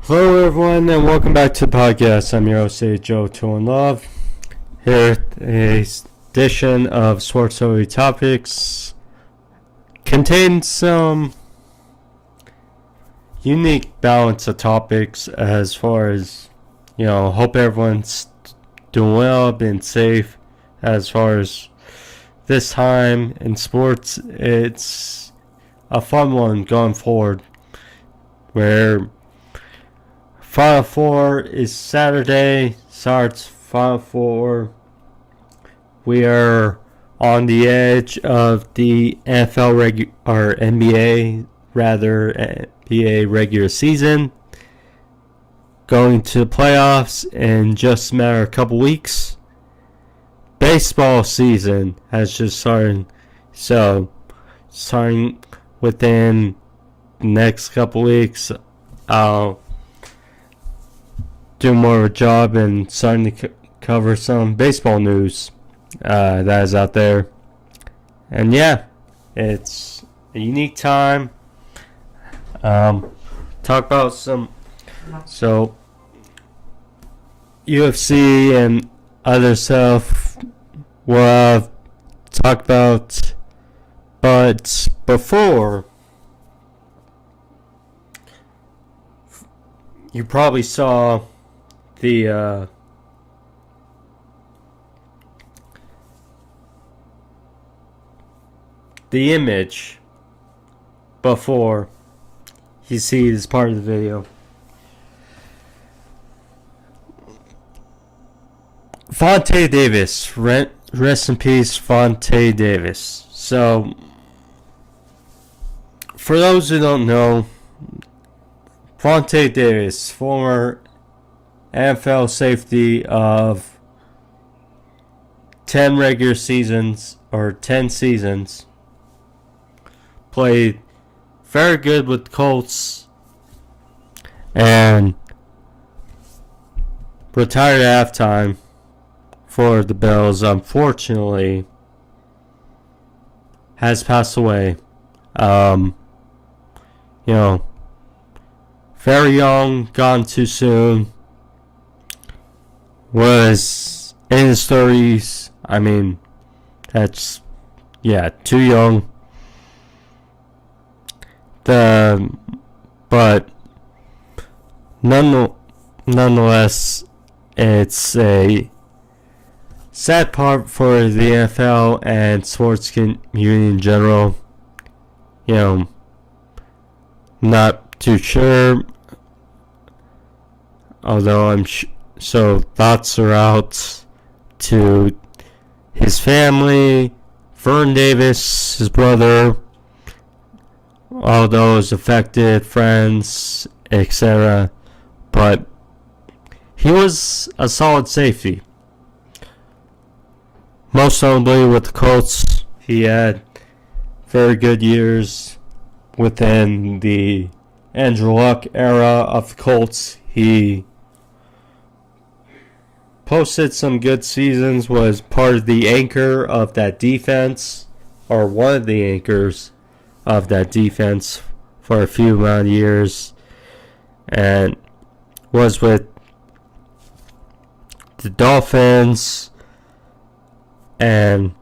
Hello, everyone, and welcome back to the podcast. I'm your host, Joe Toon Love. Here, a edition of Sports Only Topics contains some unique balance of topics as far as, hope everyone's doing well, being safe. As far as this time in sports, it's a fun one going forward where Final Four is Saturday. Starts Final Four. We are on the edge of the NBA regular season. Going to the playoffs in just a matter of a couple weeks. Baseball season has just started. So, starting within the next couple weeks, I'll do more of a job and starting to cover some baseball news that is out there. And yeah, it's a unique time. Talk about UFC and other stuff we'll talk about. But before, you probably saw the image before you see this part of the video. Vontae Davis, rest in peace, Vontae Davis. So, for those who don't know, Vontae Davis, former NFL safety of 10 regular seasons, or 10 seasons, played very good with the Colts, and retired at halftime for the Bills. Unfortunately, has passed away. Very young, gone too soon. Was in his 30s. I mean, that's, too young. But nonetheless, it's a sad part for the NFL and sports community in general. Not too sure. Although so thoughts are out to his family, Vern Davis, his brother, all those affected, friends, etc. But he was a solid safety. Most notably with the Colts, he had very good years within the Andrew Luck era of the Colts. He posted some good seasons, was part of the anchor of that defense, or one of the anchors of that defense for a few amount of years, and was with the Dolphins and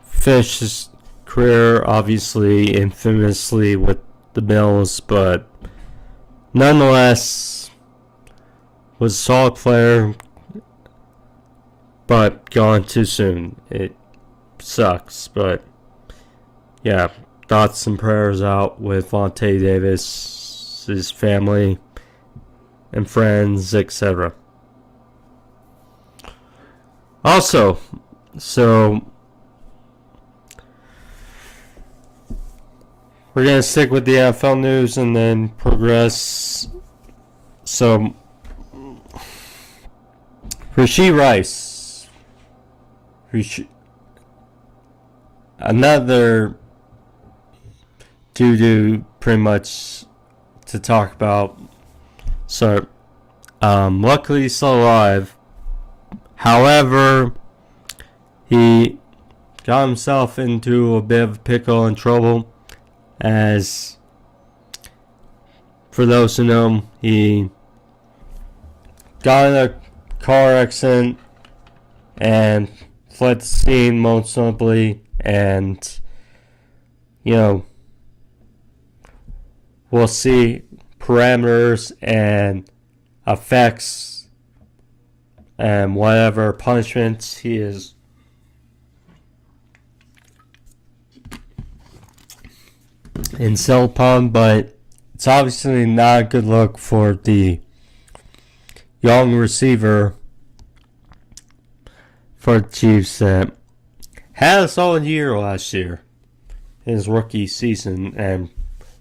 finished his career obviously infamously with the Bills, but nonetheless was a solid player, but gone too soon. It sucks, but yeah, thoughts and prayers out with Vontae Davis, his family and friends, etc. Also, so we're going to stick with the NFL news and then progress. So, Rashee Rice, another doo-doo pretty much to talk about. So, luckily he's still alive. However, he got himself into a bit of a pickle and trouble as for those who know, he got in a car accident and fled the scene, most notably, and we'll see parameters and effects and whatever punishments he is instilled upon, but it's obviously not a good look for the young receiver for the Chiefs that had a solid year last year in his rookie season and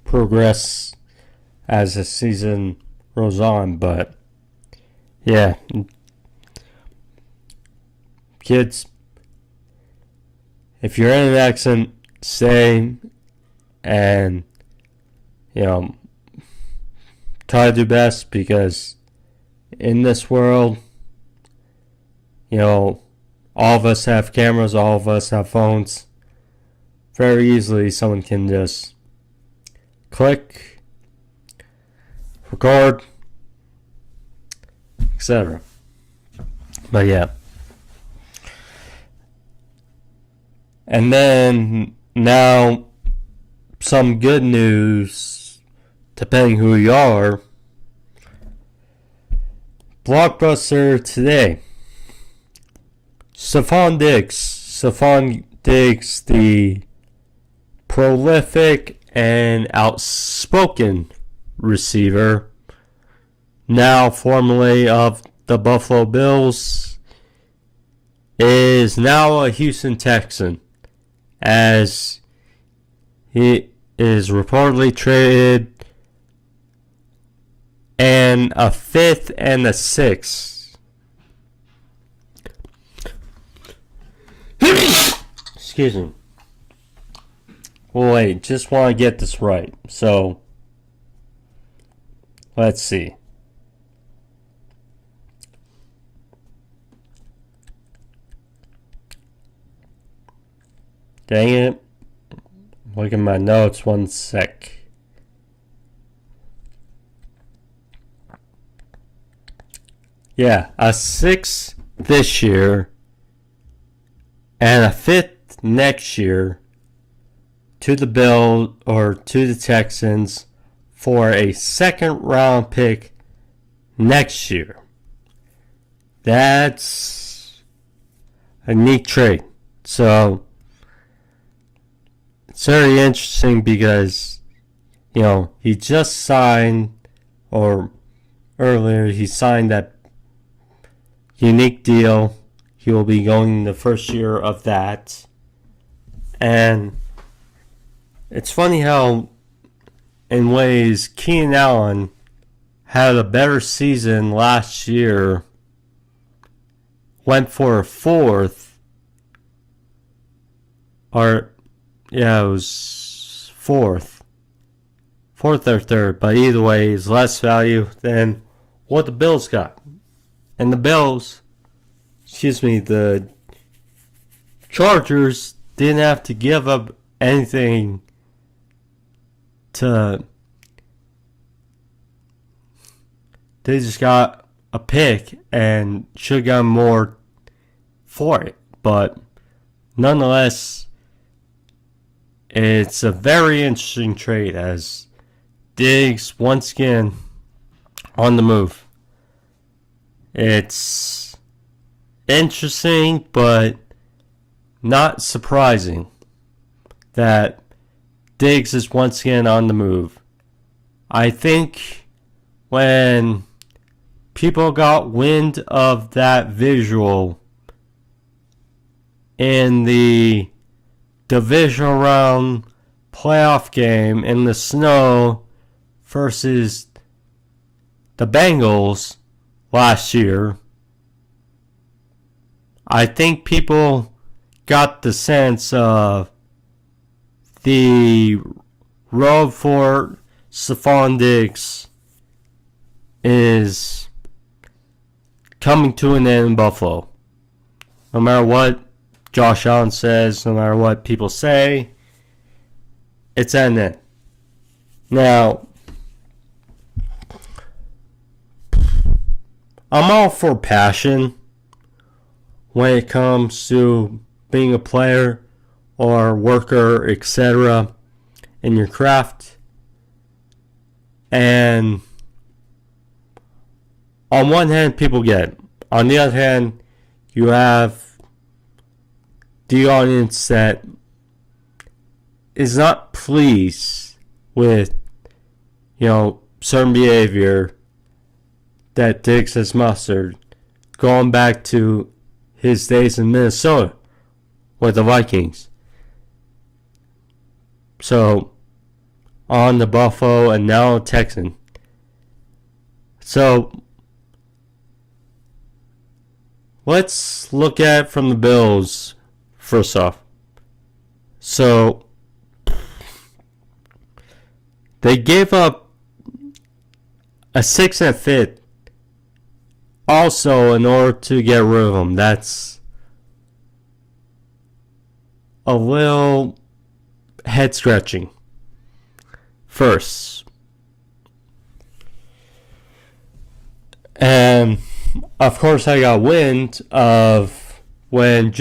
progress as the season rolls on. But yeah, kids, if you're in an accident, stay and try to do best, because in this world, all of us have cameras, all of us have phones. Very easily someone can just click, record, etc. But yeah. And then now some good news, depending who you are. Blockbuster today. Stephon Diggs, the prolific and outspoken receiver, now formerly of the Buffalo Bills, is now a Houston Texan, as he is reportedly traded and a 5th and a 6th. Excuse me. Well, wait, just want to get this right. So, let's see. Dang it. Look at my notes, one sec. Yeah, a 6th this year and a 5th next year to the Bills or to the Texans for a 2nd round pick next year. That's a neat trade. So it's very interesting because, he just signed, or earlier he signed that unique deal. He will be going the first year of that. And it's funny how, in ways, Keenan Allen had a better season last year, went for a 4th, or, yeah, it was 4th or 3rd, but either way, is less value than what the Bills got. And the Chargers didn't have to give up anything they just got a pick and should have gotten more for it. But nonetheless, it's a very interesting trade as Diggs once again on the move. It's interesting, but not surprising that Diggs is once again on the move. I think when people got wind of that visual in the divisional round playoff game in the snow versus the Bengals last year, I think people got the sense of the road for Stephon Diggs is coming to an end in Buffalo. No matter what Josh Allen says, no matter what people say, it's at an end. Now, I'm all for passion when it comes to being a player or worker, etc., in your craft. And on one hand, people get it. On the other hand, you have the audience that is not pleased with, certain behavior that Diggs has mustered going back to his days in Minnesota with the Vikings. So, on the Buffalo and now Texan. So, let's look at it from the Bills first off. So, they gave up a 6th and 5th also in order to get rid of him. That's a little head scratching. First. And of course I got wind of when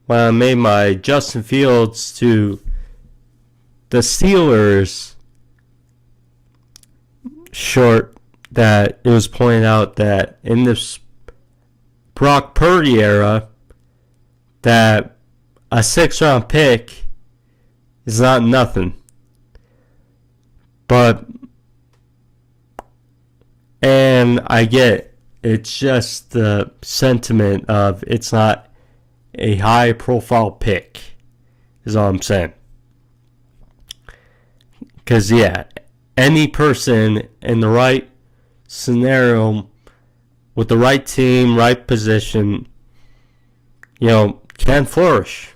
I made my Justin Fields to the Steelers short, that it was pointed out that in this Brock Purdy era that a 6th round pick is not nothing. And I get it's just the sentiment of it's not a high profile pick is all I'm saying. Because any person in the right scenario with the right team, right position, can flourish.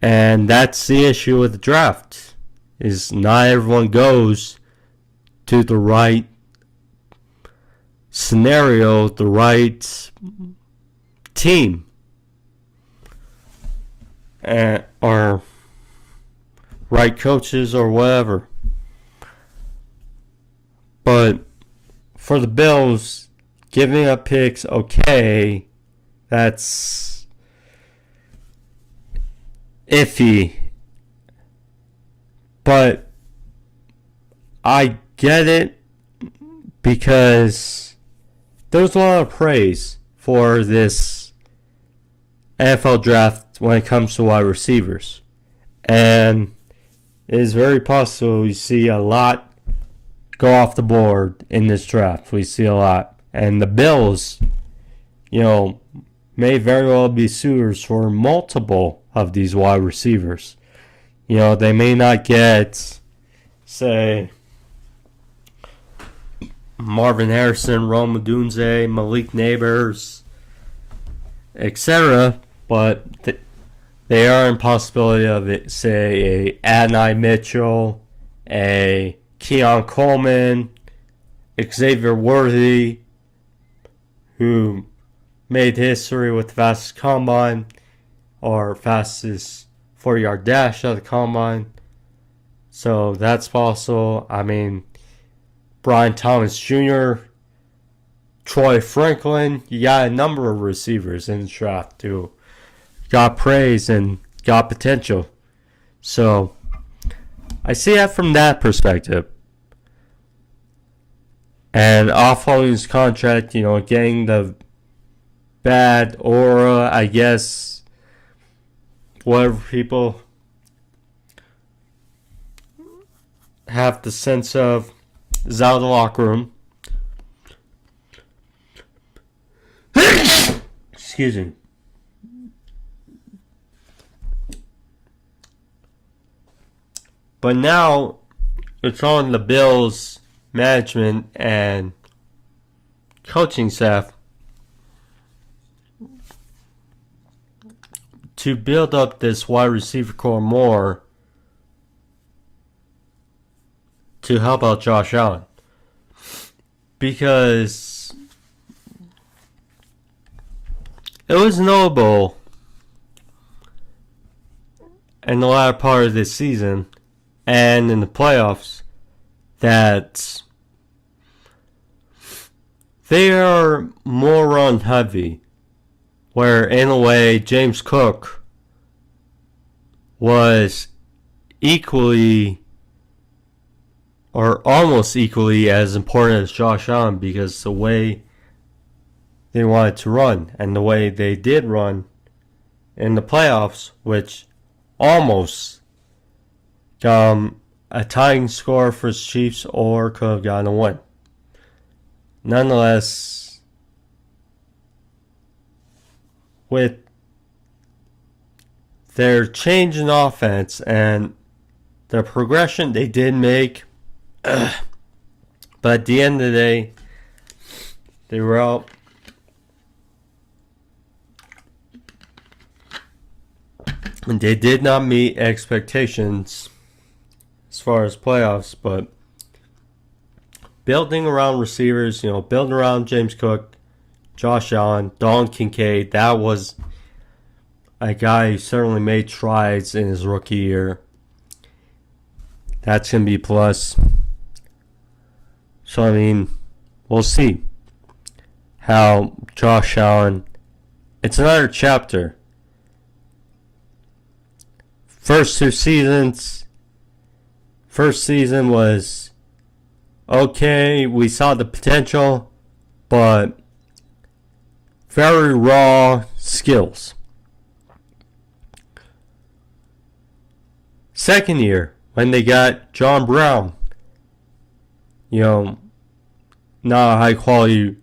And that's the issue with the draft, is not everyone goes to the right scenario, the right team, or right coaches or whatever. But for the Bills, giving up picks, okay, that's iffy. But I get it because there's a lot of praise for this NFL draft when it comes to wide receivers. And it is very possible we see a lot go off the board in this draft. We see a lot. And the Bills, may very well be suitors for multiple of these wide receivers. They may not get, say, Marvin Harrison, Rome Odunze, Malik Neighbors, etc., but they are in possibility of it, say, a Adonai Mitchell, a Keon Coleman, Xavier Worthy, who made history with the fastest combine or fastest 40-yard dash at the combine. So that's possible. I mean, Brian Thomas Jr., Troy Franklin, you got a number of receivers in the draft who got praise and got potential. So I see that from that perspective. And offloading his contract, getting the bad aura, I guess, whatever people have the sense of, is out of the locker room. Excuse me. But now it's on the Bills management and coaching staff to build up this wide receiver core more to help out Josh Allen. Because it was notable in the latter part of this season and in the playoffs that they are more run heavy, where in a way James Cook was equally or almost equally as important as Josh Allen, because the way they wanted to run and the way they did run in the playoffs, which almost got a tying score for the Chiefs or could have gotten a win. Nonetheless, with their change in offense and the progression they did make, but at the end of the day, they were out. And they did not meet expectations as far as playoffs, but building around receivers, building around James Cook, Josh Allen, Dalton Kincaid, that was a guy who certainly made strides in his rookie year. That's going to be a plus. So, we'll see how Josh Allen, it's another chapter. First season was okay. We saw the potential, but very raw skills. Second year, when they got John Brown, not a high quality,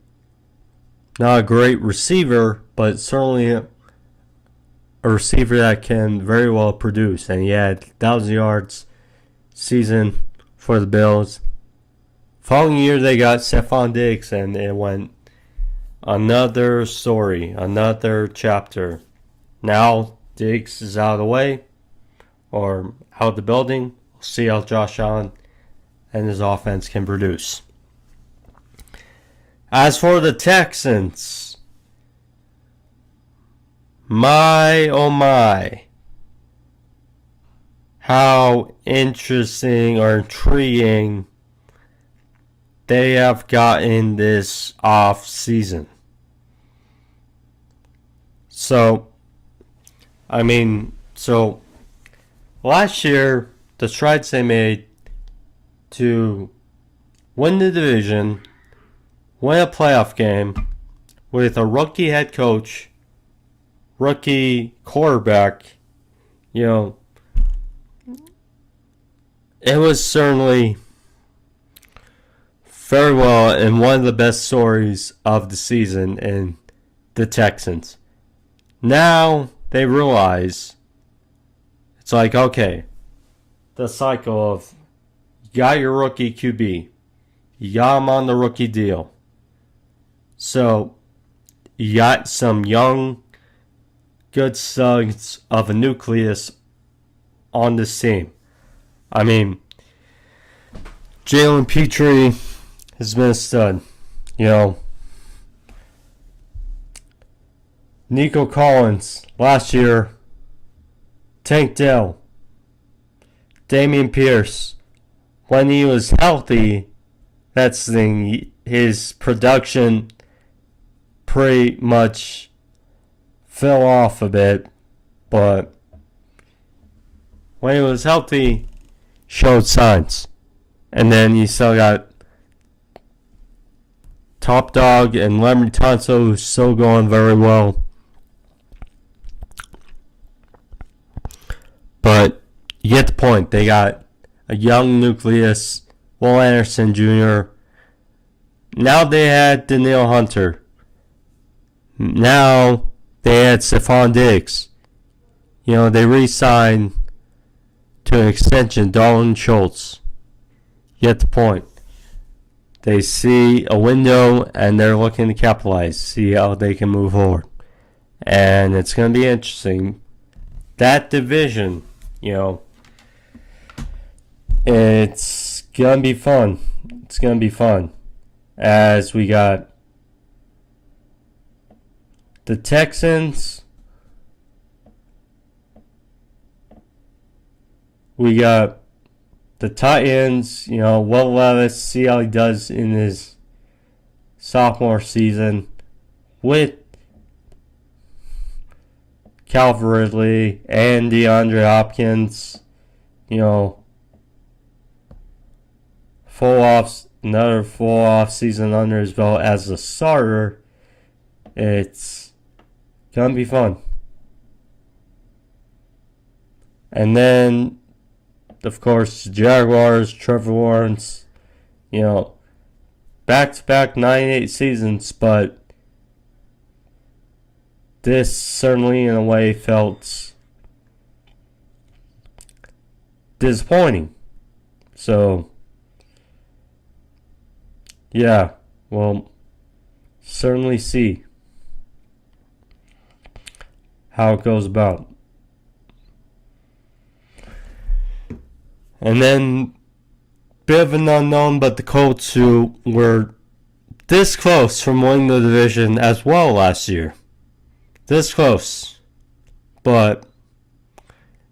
not a great receiver, but certainly a receiver that can very well produce. And he had 1,000 yards season for the Bills. Following year, they got Stephon Diggs, and it went another story, another chapter. Now Diggs is out of the way, or out of the building. We'll see how Josh Allen and his offense can produce. As for the Texans, my oh my, how interesting or intriguing they have gotten this off season. So last year, the strides they made to win the division, win a playoff game with a rookie head coach, rookie quarterback, it was certainly very well and one of the best stories of the season in the Texans. Now they realize it's like, okay, the cycle of you got your rookie QB, you got him on the rookie deal. So you got some young, good slugs of a nucleus on this team. Jalen Petrie has been a stud. Nico Collins last year, Tank Dell, Dameon Pierce, when he was healthy, that's the thing, his production pretty much fell off a bit, but when he was healthy, showed signs. And then you still got Top Dog and Lemmy Tunsil, who's still going very well. But you get the point. They got a young nucleus, Will Anderson Jr. Now they had Danielle Hunter. Now they had Stephon Diggs. They re-signed to an extension Dalton Schultz. You get the point. They see a window and they're looking to capitalize, see how they can move forward. And it's going to be interesting. That division, it's going to be fun. It's going to be fun. As we got the Texans, we got the Titans, Will Levis, see how he does in his sophomore season with Calvin Ridley and DeAndre Hopkins, another full off season under his belt as a starter. It's gonna be fun. And then, of course, Jaguars, Trevor Lawrence, back-to-back 9-8 seasons, but this certainly in a way felt disappointing. So, yeah, we'll certainly see how it goes about. And then, bit of an unknown, but the Colts, who were this close from winning the division as well last year. This close. But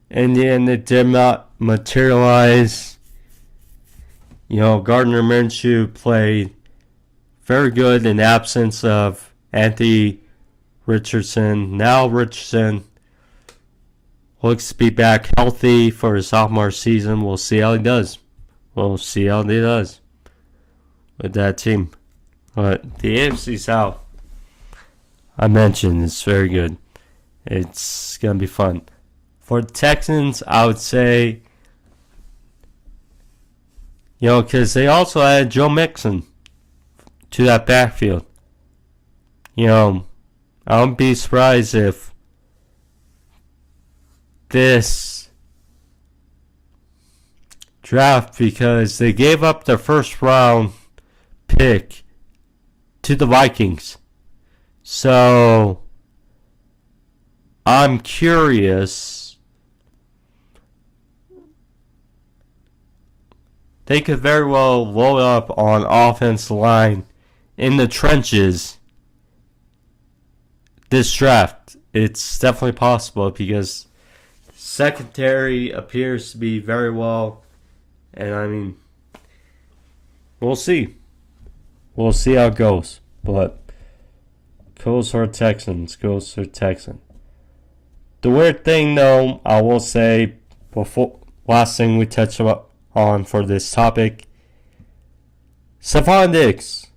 in the end, it did not materialize. Gardner Minshew played very good in absence of Anthony Richardson. Now Richardson looks to be back healthy for his sophomore season. We'll see how he does. With that team. But the AFC South, I mentioned, is very good. It's going to be fun. For the Texans, I would say, because they also added Joe Mixon to that backfield. I wouldn't be surprised if this draft, because they gave up their first round pick to the Vikings. So I'm curious. They could very well load up on offensive line in the trenches this draft. It's definitely possible because secondary appears to be very well. And we'll see. We'll see how it goes. But goes for Texans. The weird thing, though, I will say, last thing we touch on for this topic, Stephon Diggs,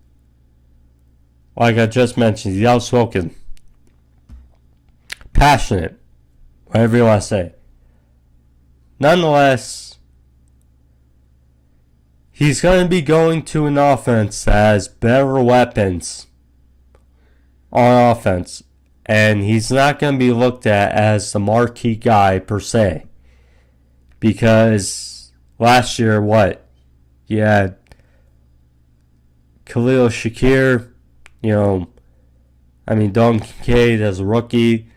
like I just mentioned, he's outspoken, passionate, whatever you want to say. Nonetheless, he's going to be going to an offense that has better weapons on offense. And he's not going to be looked at as the marquee guy per se. Because last year, you had Khalil Shakir, Dalton Kincaid as a rookie.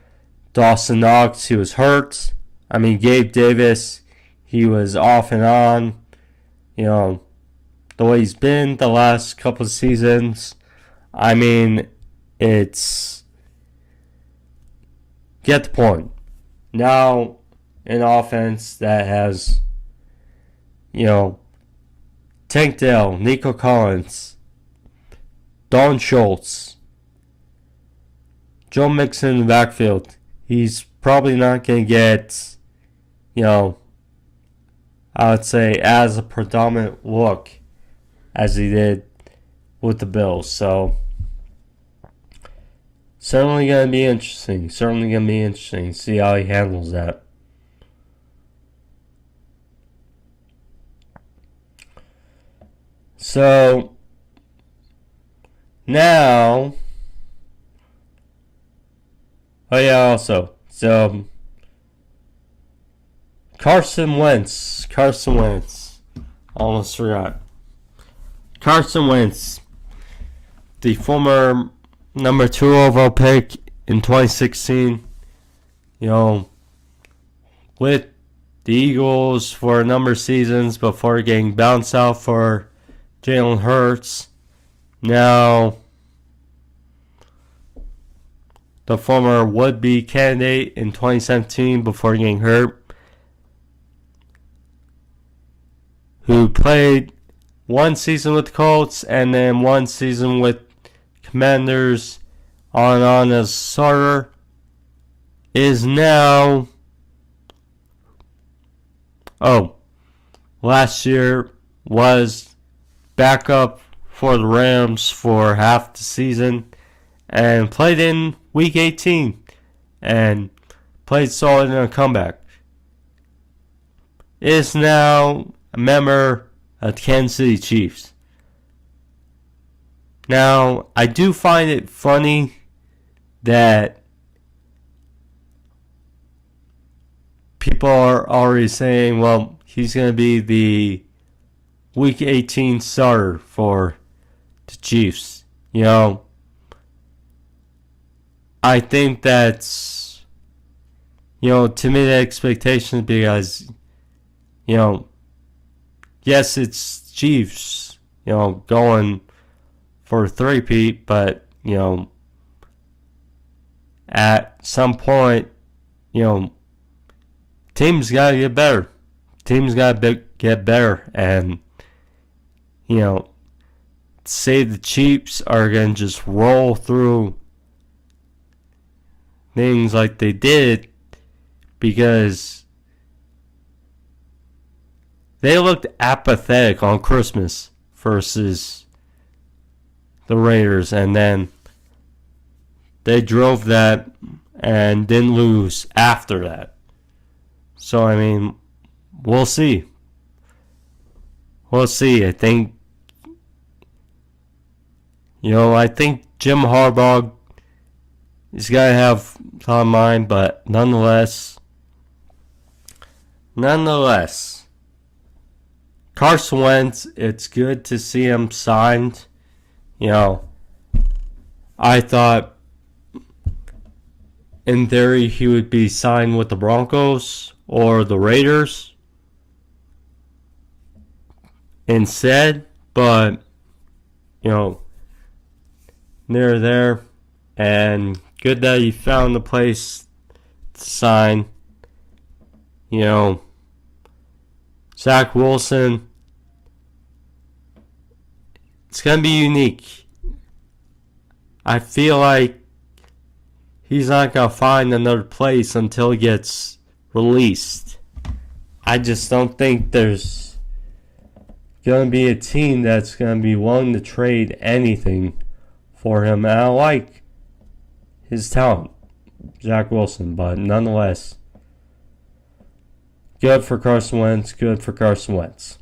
Dawson Knox, he was hurt. Gabe Davis, he was off and on. The way he's been the last couple of seasons. It's... Get the point. Now, an offense that has, Tank Dell, Nico Collins, Don Schultz, Joe Mixon in the backfield. He's probably not going to get, I would say, as a predominant look as he did with the Bills. So, certainly going to be interesting. See how he handles that. So, now... So, Carson Wentz. Almost forgot. Carson Wentz, the former number 2 overall pick in 2016, with the Eagles for a number of seasons before getting bounced out for Jalen Hurts. Now, the former would-be candidate in 2017 before getting hurt, who played one season with the Colts and then one season with Commanders on as starter, is now, last year was backup for the Rams for half the season and played in week 18 and played solid in a comeback. Is now a member of the Kansas City Chiefs. Now, I do find it funny that people are already saying, well, he's going to be the Week 18 starter for the Chiefs. You know, I think that's, to meet the expectations because, yes, it's Chiefs, going for a three-peat, but, at some point, teams got to get better. Teams got to get better. And, say the Chiefs are going to just roll through things like they did because they looked apathetic on Christmas versus the Raiders, and then they drove that and didn't lose after that. So, I mean, we'll see. We'll see. I think, I think Jim Harbaugh is going to have on mind, but nonetheless, Carson Wentz, it's good to see him signed. I thought in theory he would be signed with the Broncos or the Raiders instead, but near there, and good that he found a place to sign. Zach Wilson, it's going to be unique. I feel like he's not going to find another place until he gets released. I just don't think there's going to be a team that's going to be willing to trade anything for him. And I like his talent, Zach Wilson, but nonetheless, good for Carson Wentz, good for Carson Wentz.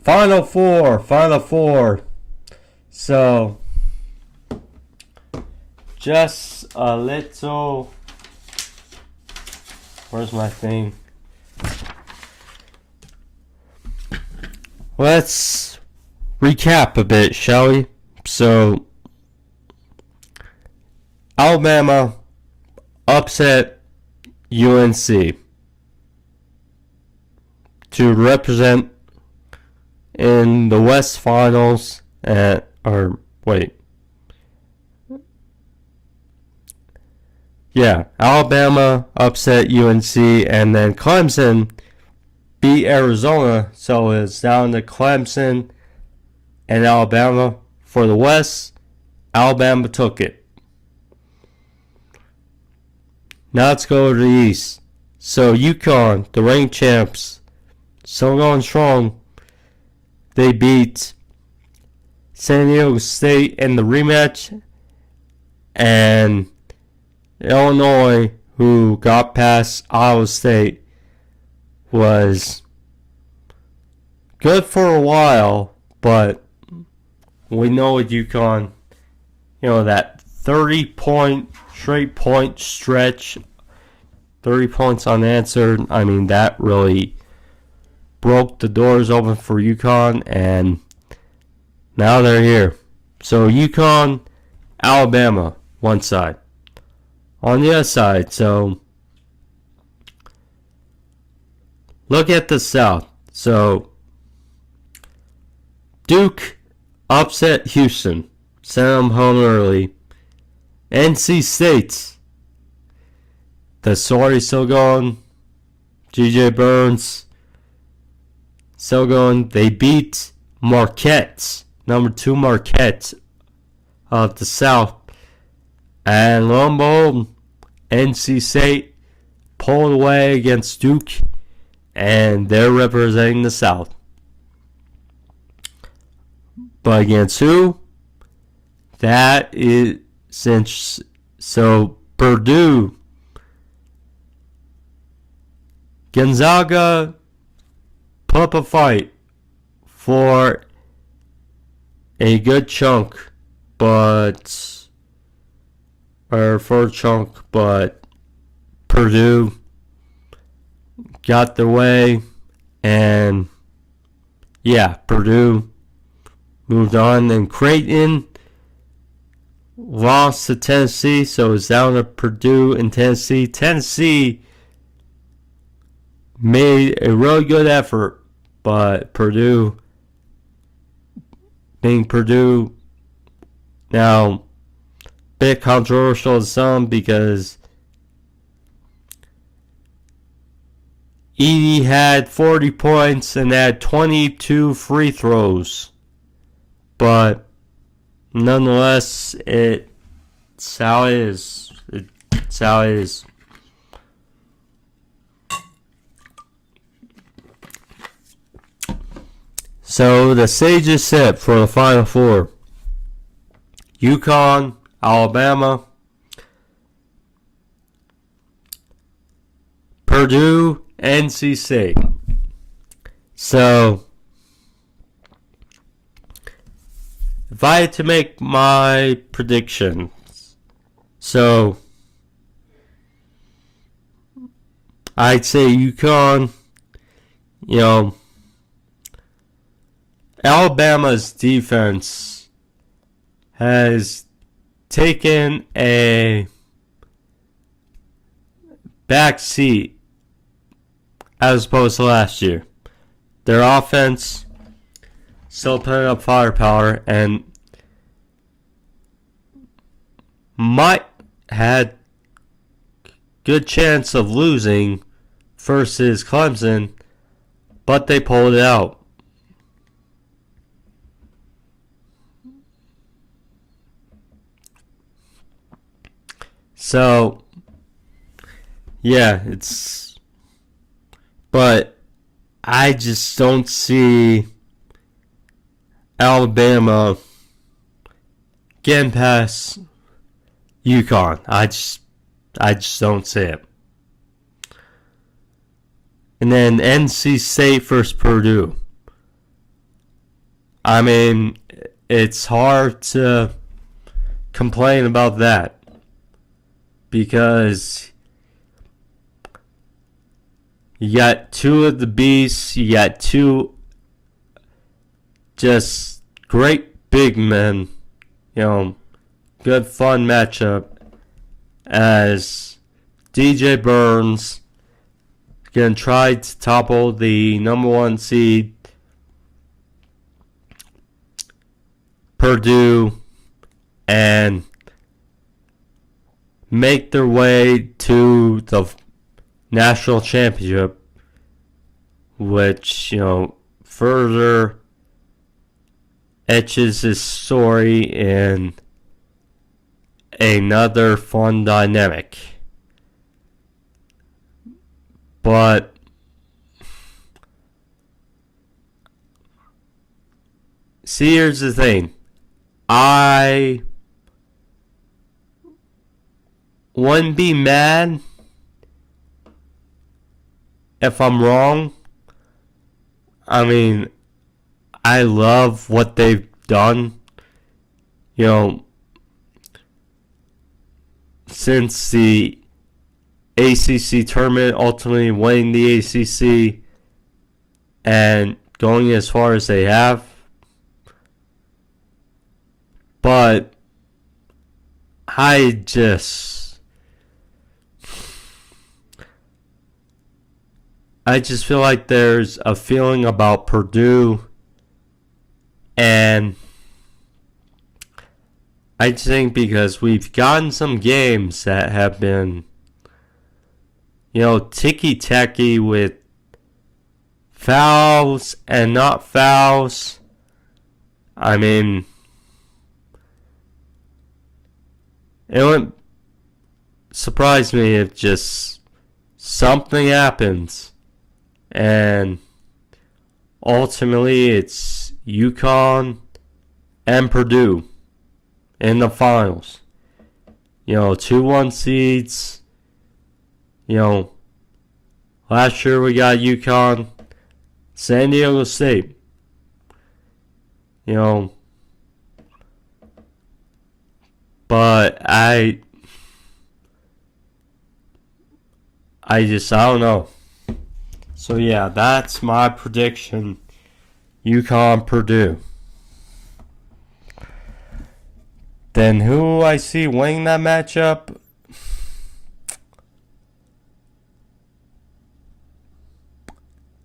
Final four. So, just a little, where's my thing? Let's recap a bit, shall we? So, Alabama upset UNC to represent in the West Finals Alabama upset UNC, and then Clemson beat Arizona, so it's down to Clemson and Alabama for the West. Alabama took it. Now let's go to the East. So UConn, the reigning champs, still going strong. They beat San Diego State in the rematch, and Illinois, who got past Iowa State, was good for a while, but we know with UConn, that 30-point straight point stretch, 30 points unanswered. I mean, that really broke the doors open for UConn, and now they're here. So UConn, Alabama, one side. On the other side, so look at the South. So Duke upset Houston, sent them home early. NC State, the story still going. G.J. Burns still going. They beat Marquette number 2 Marquette of the South. And lo and behold, NC State pulled away against Duke, and they're representing the South. But against who? That is so Purdue, Gonzaga put up a fight for a good chunk, but Purdue got their way, and Purdue moved on. And Creighton lost to Tennessee, so it's down to Purdue and Tennessee. Tennessee made a really good effort, but Purdue, being Purdue, now bit controversial to some because Edey had 40 points and had 22 free throws, but nonetheless, it's how it is. It's how it is. So the stage is set for the Final Four. UConn, Alabama, Purdue, NC State. So, if I had to make my predictions, so I'd say UConn, Alabama's defense has taken a back seat as opposed to last year. Their offense still putting up firepower and might had good chance of losing versus Clemson, but they pulled it out. So, but I just don't see Alabama getting past UConn. I just don't see it. And then NC State versus Purdue. I mean, it's hard to complain about that because you got two of the beasts, you got two just great big men, good fun matchup as DJ Burns going to try to topple the number 1 seed Purdue and make their way to the national championship, which, further etches his story in another fun dynamic. But see, here's the thing. I wouldn't be mad if I'm wrong. I mean, I love what they've done, since the ACC tournament, ultimately winning the ACC and going as far as they have. But I just feel like there's a feeling about Purdue, and I think because we've gotten some games that have been, ticky-tacky with fouls and not fouls. I mean, it wouldn't surprise me if just something happens and ultimately it's UConn and Purdue in the finals. 2-1 seeds. Last year we got UConn, San Diego State. But I don't know. So yeah, that's my prediction. UConn, Purdue. Then who I see winning that matchup?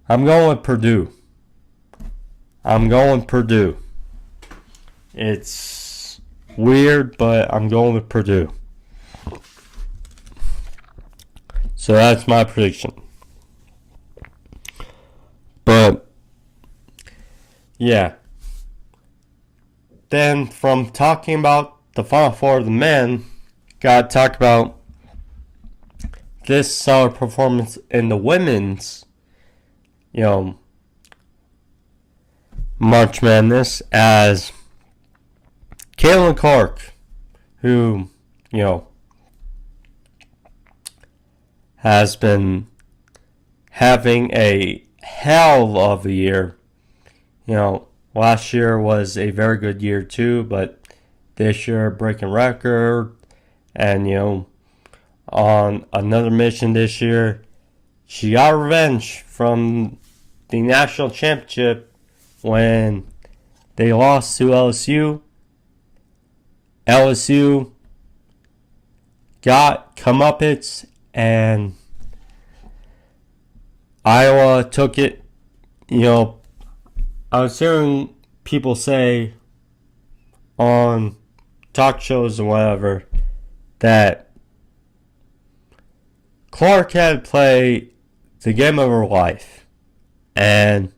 I'm going with Purdue. It's weird, but I'm going with Purdue. So that's my prediction. But, yeah. Then from talking about the Final Four of the men, gotta talk about this solid performance in the women's, March Madness, as Caitlin Clark, who, has been having a hell of a year. Last year was a very good year too, but this year breaking record, and on another mission this year, she got revenge from the national championship when they lost to LSU. LSU got comeuppance and Iowa took it. I was hearing people say on talk shows and whatever that Clark had to play the game of her life, and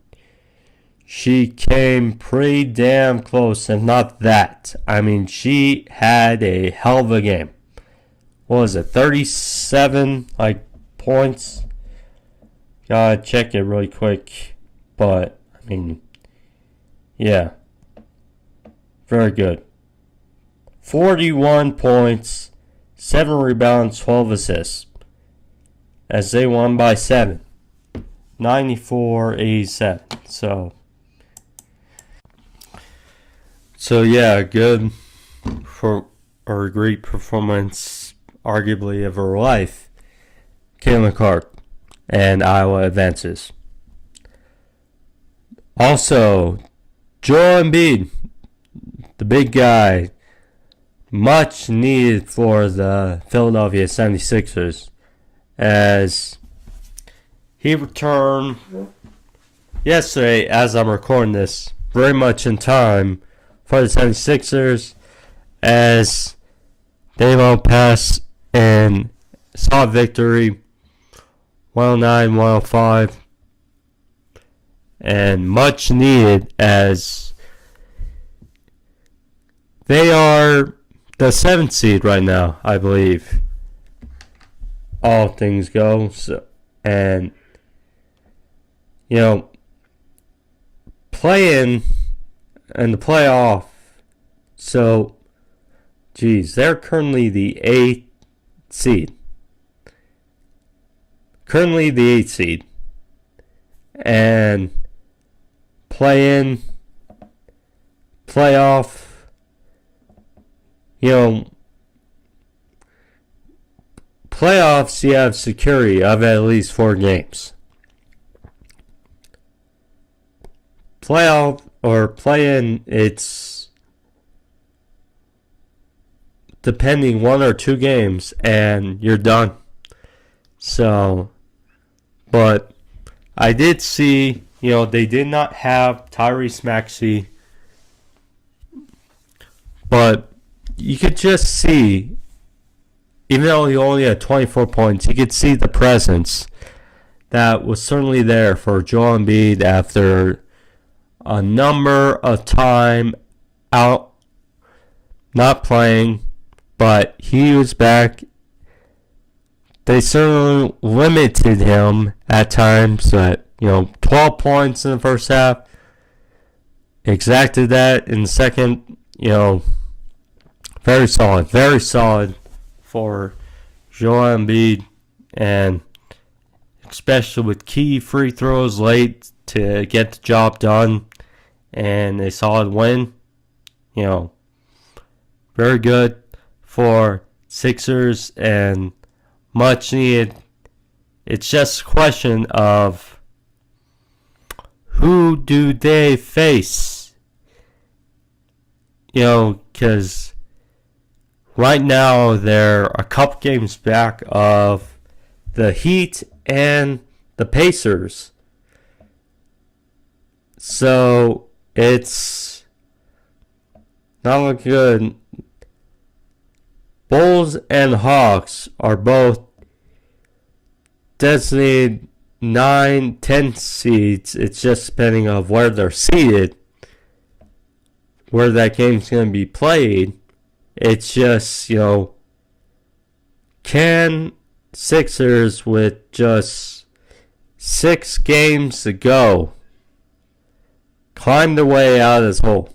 she came pretty damn close, if not that. I mean, she had a hell of a game. What was it, 37 points? Gotta check it really quick, but I mean, yeah, very good. 41 points, 7 rebounds, 12 assists, as they won by 7, 94-87. So yeah, good for or great performance, arguably of her life. Caitlin Clark, and Iowa advances. Also, Joel Embiid, the big guy, much needed for the Philadelphia 76ers, as he returned yesterday, as I'm recording this, very much in time for the 76ers, as they won't pass and solid victory, 109-105, and much needed, as they are the 7th seed right now, I believe. All things go. So, and, playing in the playoff. So, they're currently the 8th seed. And play-in, playoff, playoffs, you have security of at least 4 games. Playoff or play-in, it's depending 1 or 2 games and you're done. So, but I did see, they did not have Tyrese Maxey, but you could just see, even though he only had 24 points, you could see the presence that was certainly there for Joel Embiid after a number of time out, not playing, but he was back. They certainly limited him at times, but 12 points in the first half. Exacted that in the second. Very solid for Joel Embiid, and especially with key free throws late to get the job done, and a solid win. Very good for Sixers and much needed. It's just a question of who do they face? Because right now they're a couple games back of the Heat and the Pacers. So it's not looking good. Bulls and Hawks are both designated 9-10 seeds. It's just depending on where they're seated, where that game's going to be played. It's just, can Sixers with just 6 games to go climb their way out of this hole?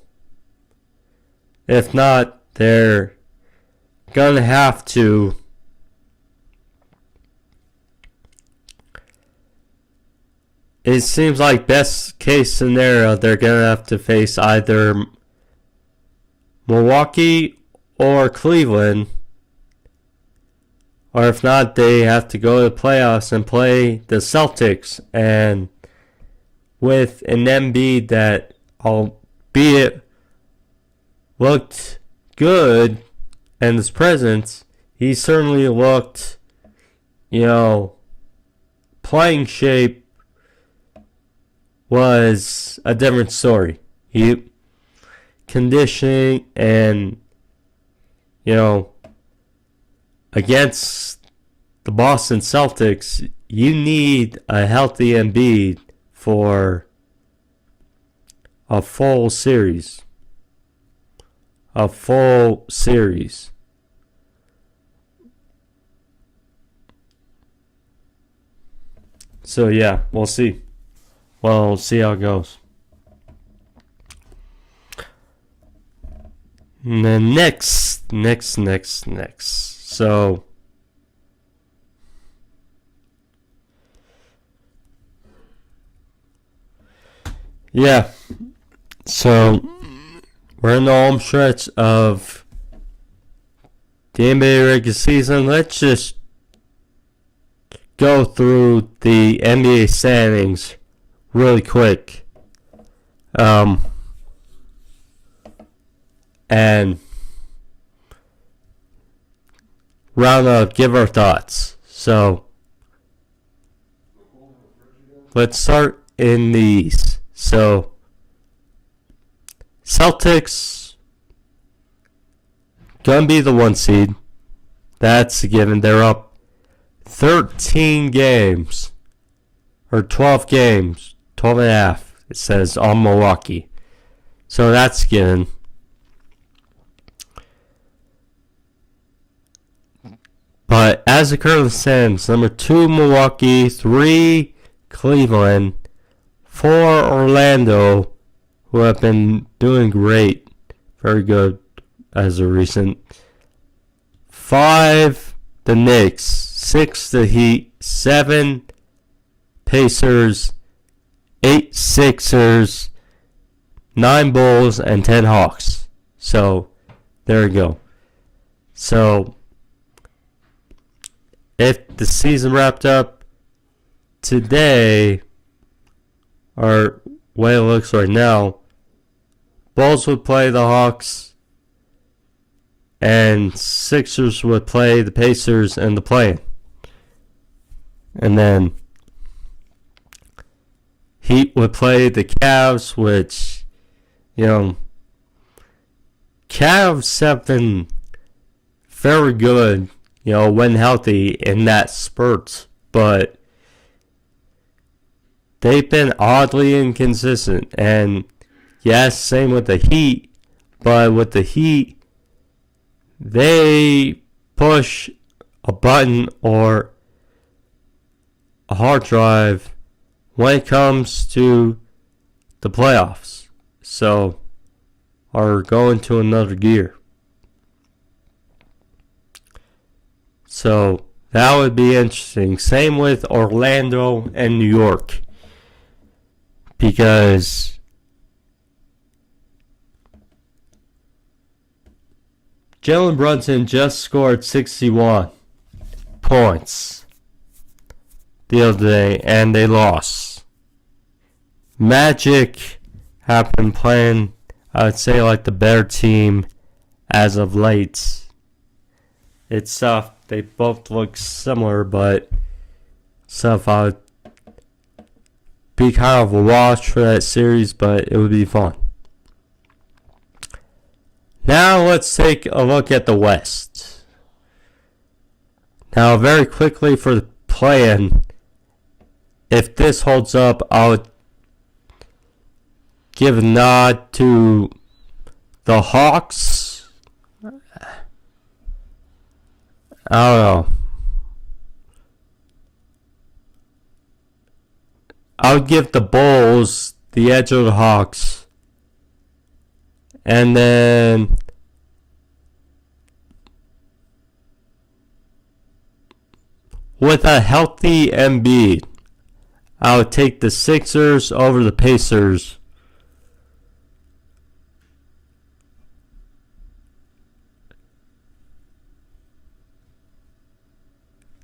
If not, they're going to have to it seems like best case scenario, they're going to have to face either Milwaukee or Cleveland, or if not, they have to go to the playoffs and play the Celtics. And with an Embiid that, albeit looked good and his presence, he certainly looked, playing shape was a different story. Conditioning and, against the Boston Celtics, you need a healthy Embiid for a full series. So yeah, we'll see. We'll see how it goes. And then next. So yeah. So we're in the home stretch of the NBA regular season. Let's just go through the NBA standings really quick. And round up, give our thoughts. So let's start in the East. So Celtics gonna be the 1 seed. That's a given. They're up 13 games. Or 12 games. 12 and a half. It says on Milwaukee. So that's a given. But as it currently stands, number 2 Milwaukee, 3 Cleveland, 4 Orlando, who have been doing great, very good as of recent. 5 the Knicks, 6 the Heat, 7 Pacers, 8 Sixers, 9 Bulls, and 10 Hawks. So there you go. So if the season wrapped up today, or way it looks right now, Bulls would play the Hawks, and Sixers would play the Pacers in the play-in. And then Heat would play the Cavs, which, Cavs have been very good, when healthy in that spurt, but they've been oddly inconsistent. And yes, same with the Heat, But with the Heat, they push a button or a hard drive when it comes to the playoffs. So, are going to another gear. So, that would be interesting. Same with Orlando and New York. Because Jalen Brunson just scored 61 points the other day, and they lost. Magic have been playing, I would say, like the better team as of late. It's tough. They both look similar, but stuff I would be kind of a watch for that series, but it would be fun. Now let's take a look at the West. Now very quickly for the play-in, if this holds up, I would give a nod to the Hawks. I don't know. I would give the Bulls the edge of the Hawks. And then with a healthy Embiid, I would take the Sixers over the Pacers.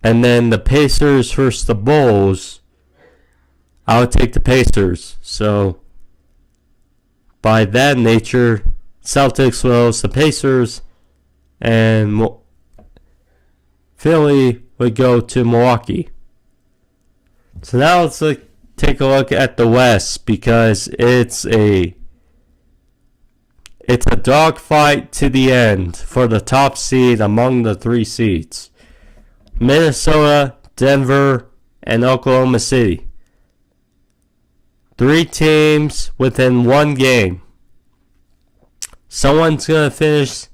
And then the Pacers versus the Bulls, I would take the Pacers. So, by that nature, Celtics will host the Pacers, and Philly would go to Milwaukee. So now let's take a look at the West, because it's a dogfight to the end for the top seed among the three seeds. Minnesota, Denver, and Oklahoma City. 3 teams within 1 game. Someone's going to finish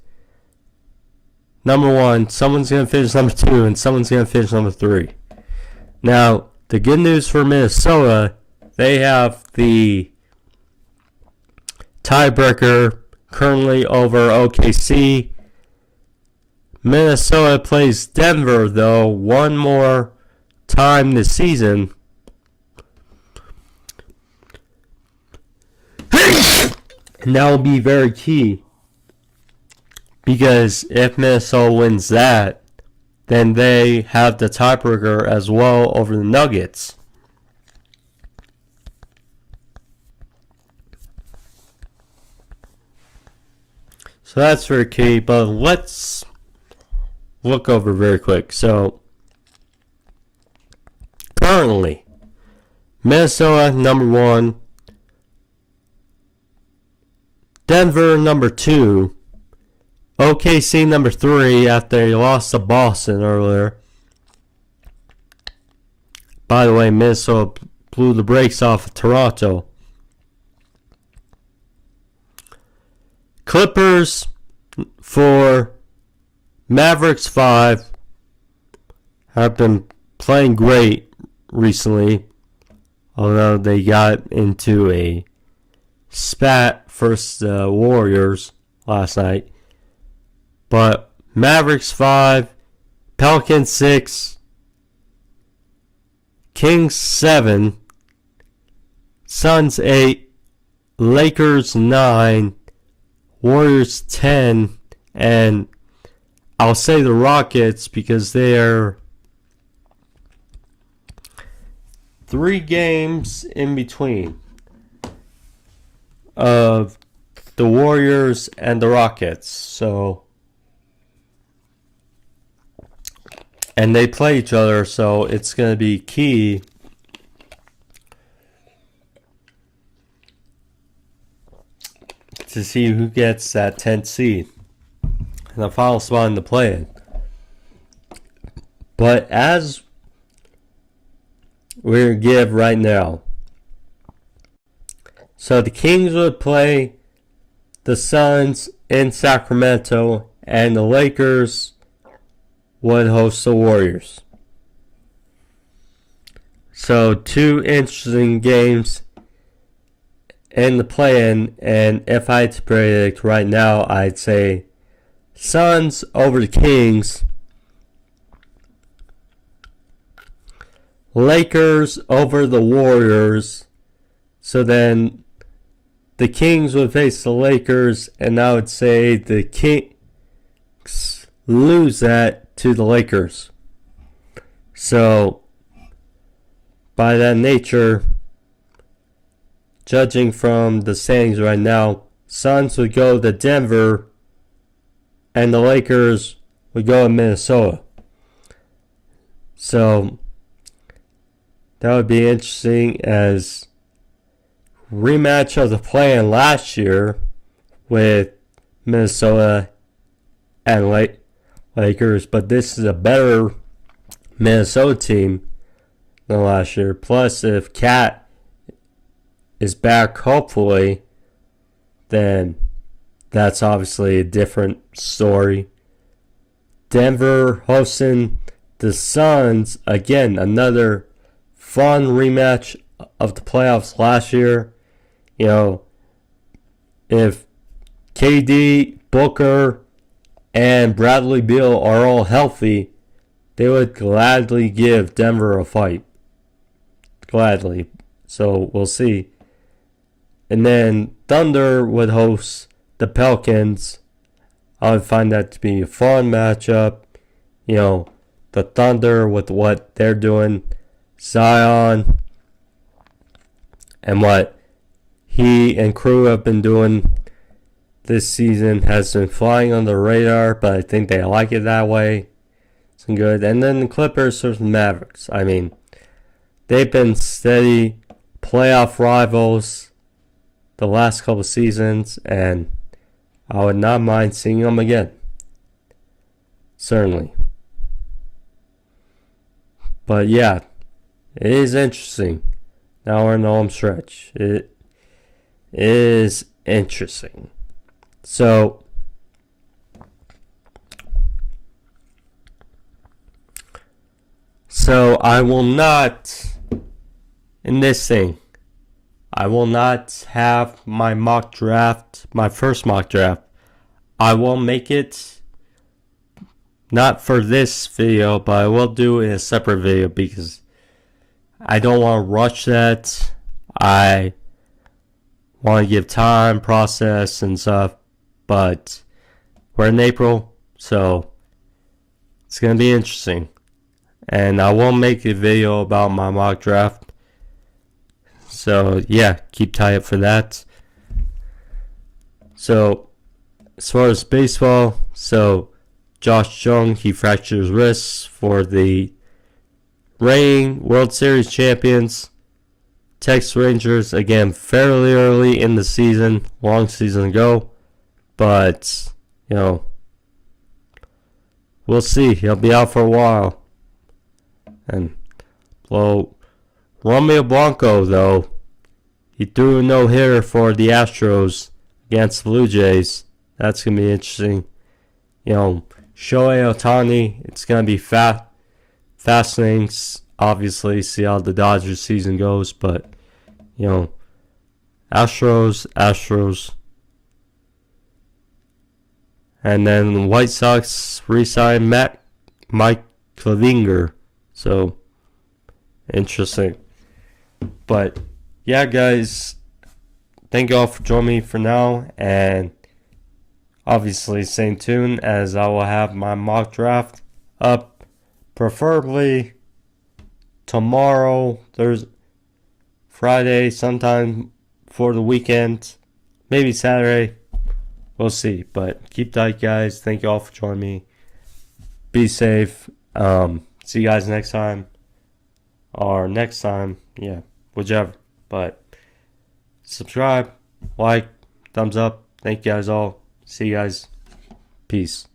number 1, someone's going to finish number 2, and someone's going to finish number 3. Now, the good news for Minnesota, they have the tiebreaker currently over OKC. Minnesota plays Denver, though, one more time this season. And that will be very key, because if Minnesota wins that, then they have the tiebreaker as well over the Nuggets. So that's very key, but let's look over very quick. So, currently, Minnesota number 1, Denver number 2, OKC number 3 after they lost to Boston earlier. By the way, Minnesota blew the brakes off of Toronto. Clippers 4, Mavericks 5 have been playing great recently, although they got into a spat versus the Warriors last night. But Mavericks 5, Pelicans 6, Kings 7, Suns 8, Lakers 9, Warriors 10, and I'll say the Rockets because they're 3 games in between of the Warriors and the Rockets. So, and they play each other, so it's going to be key to see who gets that 10th seed and the final spot in the play-in. But as we're going to give right now, so the Kings would play the Suns in Sacramento, and the Lakers would host the Warriors. So 2 interesting games in the play-in, and if I had to predict right now, I'd say Suns over the Kings, Lakers over the Warriors. So then the Kings would face the Lakers, and I would say the Kings lose that to the Lakers. So by that nature, judging from the standings right now, Suns would go to Denver and the Lakers would go to Minnesota. So that would be interesting as rematch of the play-in last year with Minnesota and Lakers, but this is a better Minnesota team than last year. Plus, if Cat is back, hopefully, then that's obviously a different story. Denver hosting the Suns, again, another fun rematch of the playoffs last year. You know, if KD, Booker, and Bradley Beal are all healthy, they would gladly give Denver a fight. Gladly. So we'll see. And then Thunder would host the Pelicans. I would find that to be a fun matchup. You know, the Thunder with what they're doing, Zion, and what he and crew have been doing this season has been flying on the radar, but I think they like it that way. It's been good. And then the Clippers versus the Mavericks. I mean, they've been steady playoff rivals the last couple seasons, and I would not mind seeing them again. Certainly. But yeah, it is interesting. Now we're in the home stretch. It is interesting. So I will not, in this thing, I will not have my mock draft, my first mock draft. I will make it, not for this video, but I will do it in a separate video because I don't want to rush that. I want to give time, process, and stuff. But we're in April, so it's going to be interesting. And I will make a video about my mock draft. So, yeah, keep tight up for that. So, as far as baseball, so Josh Jung, he fractured his wrists for the reigning World Series champions, Texas Rangers, again, fairly early in the season, long season ago. But, you know, we'll see. He'll be out for a while. And, well, Romeo Blanco, though, he threw a no-hitter for the Astros against the Blue Jays. That's going to be interesting. You know, Shohei Ohtani, it's going to be fascinating, obviously, see how the Dodgers season goes. But, you know, Astros. And then the White Sox re-signed Mike Clevinger. So, interesting. But, yeah, guys, thank you all for joining me for now. And obviously, stay tuned as I will have my mock draft up preferably tomorrow, Thursday, Friday, sometime for the weekend. Maybe Saturday. We'll see, but keep tight, guys. Thank you all for joining me. Be safe. See you guys next time. Or next time. Yeah, whichever. But subscribe, like, thumbs up. Thank you guys all. See you guys. Peace.